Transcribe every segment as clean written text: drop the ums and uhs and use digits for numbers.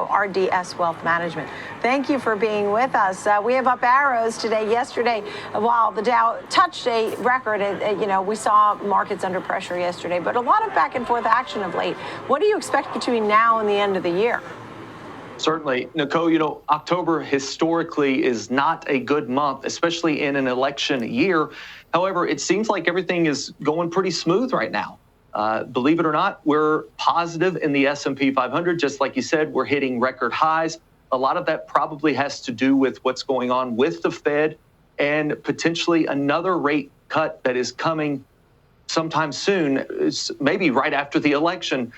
RDS Wealth Management. Thank you for being with us. We have up arrows today. Yesterday, while the Dow touched a record, we saw markets under pressure yesterday, but a lot of back and forth action of late. What do you expect between now and the end of the year? Certainly. Nicole, October historically is not a good month, especially in an election year. However, it seems like everything is going pretty smooth right now. Believe it or not, we're positive in the S&P 500. Just like you said, we're hitting record highs. A lot of that probably has to do with what's going on with the Fed and potentially another rate cut that is coming sometime soon, maybe right after the election.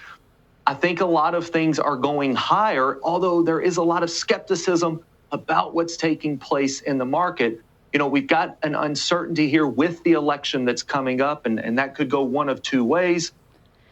I think a lot of things are going higher, although there is a lot of skepticism about what's taking place in the market. We've got an uncertainty here with the election that's coming up, and that could go one of two ways.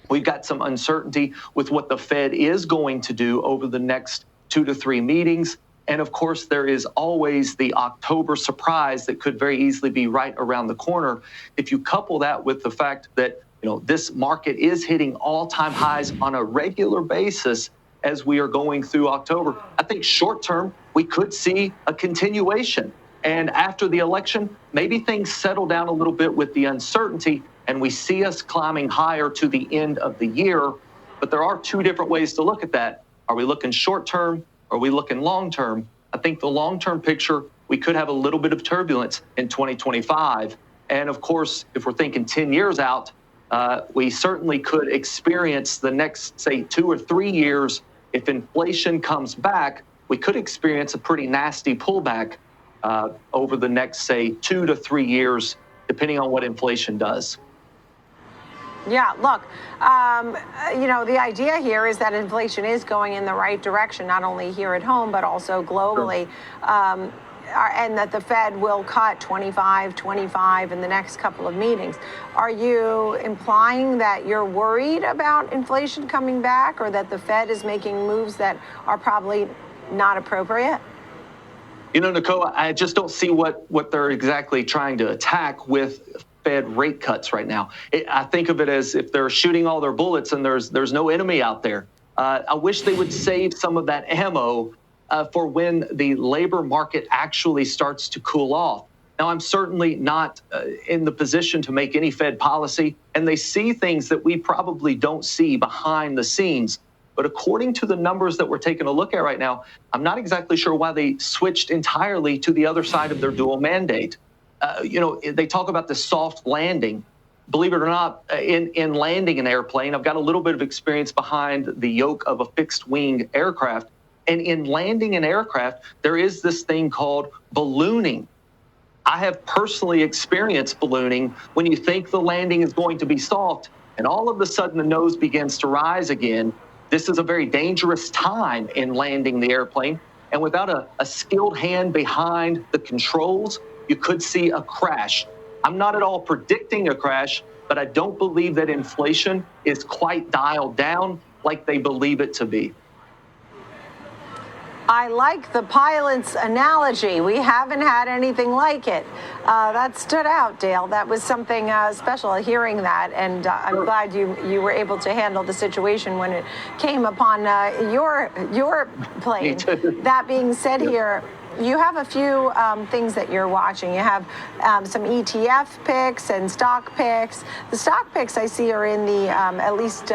We've got some uncertainty with what the Fed is going to do over the next 2 to 3 meetings. And of course, there is always the October surprise that could very easily be right around the corner. If you couple that with the fact that this market is hitting all-time highs on a regular basis as we are going through October, I think short term, we could see a continuation. And after the election, maybe things settle down a little bit with the uncertainty and we see us climbing higher to the end of the year. But there are two different ways to look at that. Are we looking short term? Are we looking long term? I think the long-term picture, we could have a little bit of turbulence in 2025. And of course, if we're thinking 10 years out, we certainly could experience the next, say, 2 or 3 years. If inflation comes back, we could experience a pretty nasty pullback over the next, say, 2 to 3 years, depending on what inflation does. Yeah, look, the idea here is that inflation is going in the right direction, not only here at home, but also globally. Sure. And that the Fed will cut 25 in the next couple of meetings. Are you implying that you're worried about inflation coming back, or that the Fed is making moves that are probably not appropriate? Nicole, I just don't see what they're exactly trying to attack with Fed rate cuts right now. I think of it as if they're shooting all their bullets and there's no enemy out there. I wish they would save some of that ammo for when the labor market actually starts to cool off. Now, I'm certainly not in the position to make any Fed policy, and they see things that we probably don't see behind the scenes. But according to the numbers that we're taking a look at right now, I'm not exactly sure why they switched entirely to the other side of their dual mandate. They talk about the soft landing. Believe it or not, in landing an airplane, I've got a little bit of experience behind the yoke of a fixed wing aircraft. And in landing an aircraft, there is this thing called ballooning. I have personally experienced ballooning when you think the landing is going to be soft, and all of a sudden the nose begins to rise again. This is a very dangerous time in landing the airplane. And without a skilled hand behind the controls, you could see a crash. I'm not at all predicting a crash, but I don't believe that inflation is quite dialed down like they believe it to be. I like the pilot's analogy. We haven't had anything like it. That stood out, Dale. That was something special, hearing that. And I'm glad you were able to handle the situation when it came upon your plane. That being said, here, you have a few things that you're watching. You have some ETF picks and stock picks. The stock picks I see are in the, at least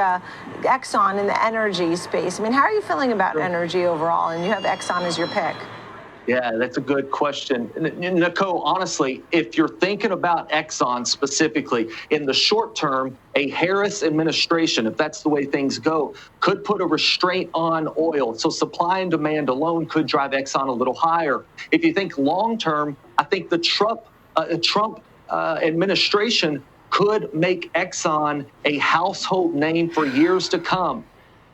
Exxon in the energy space. I mean, how are you feeling about energy overall? And you have Exxon as your pick. Yeah, that's a good question. Nicole, honestly, if you're thinking about Exxon specifically, in the short term, a Harris administration, if that's the way things go, could put a restraint on oil. So supply and demand alone could drive Exxon a little higher. If you think long term, I think the Trump administration could make Exxon a household name for years to come.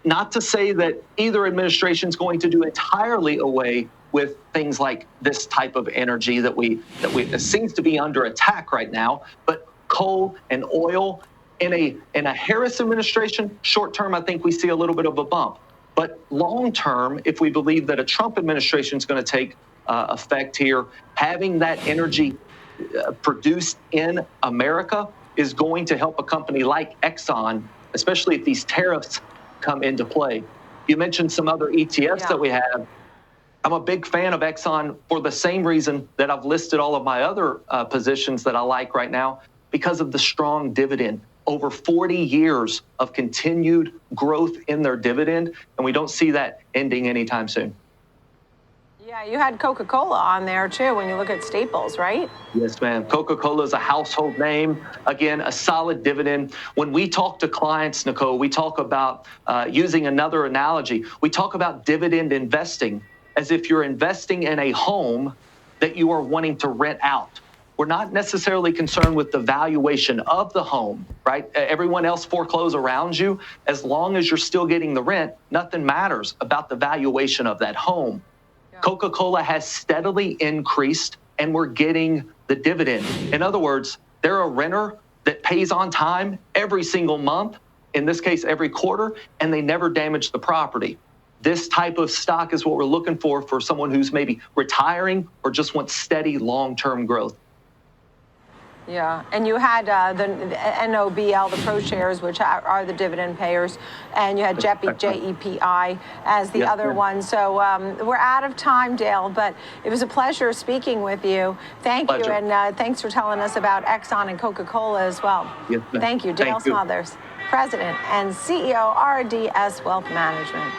Not to say that either administration is going to do entirely away with things like this type of energy that seems to be under attack right now, but coal and oil in a Harris administration, short term, I think we see a little bit of a bump. But long term, if we believe that a Trump administration is going to take effect here, having that energy produced in America is going to help a company like Exxon, especially if these tariffs come into play. You mentioned some other ETFs Yeah. that we have. I'm a big fan of Exxon for the same reason that I've listed all of my other positions that I like right now, because of the strong dividend. Over 40 years of continued growth in their dividend, and we don't see that ending anytime soon. Yeah, you had Coca-Cola on there too when you look at staples, right? Yes, ma'am. Coca-Cola is a household name. Again, a solid dividend. When we talk to clients, Nicole, we talk about using another analogy. We talk about dividend investing as if you're investing in a home that you are wanting to rent out. We're not necessarily concerned with the valuation of the home, right? Everyone else foreclose around you. As long as you're still getting the rent, nothing matters about the valuation of that home. Coca-Cola has steadily increased, and we're getting the dividend. In other words, they're a renter that pays on time every single month, in this case, every quarter, and they never damage the property. This type of stock is what we're looking for someone who's maybe retiring or just wants steady long-term growth. Yeah, and you had the NOBL, the Pro Shares, which are the dividend payers, and you had JEPI as the other one. So we're out of time, Dale, but it was a pleasure speaking with you. Thank you, and thanks for telling us about Exxon and Coca-Cola as well. Yes, thank you, Dale Smothers, President and CEO, RDS Wealth Management.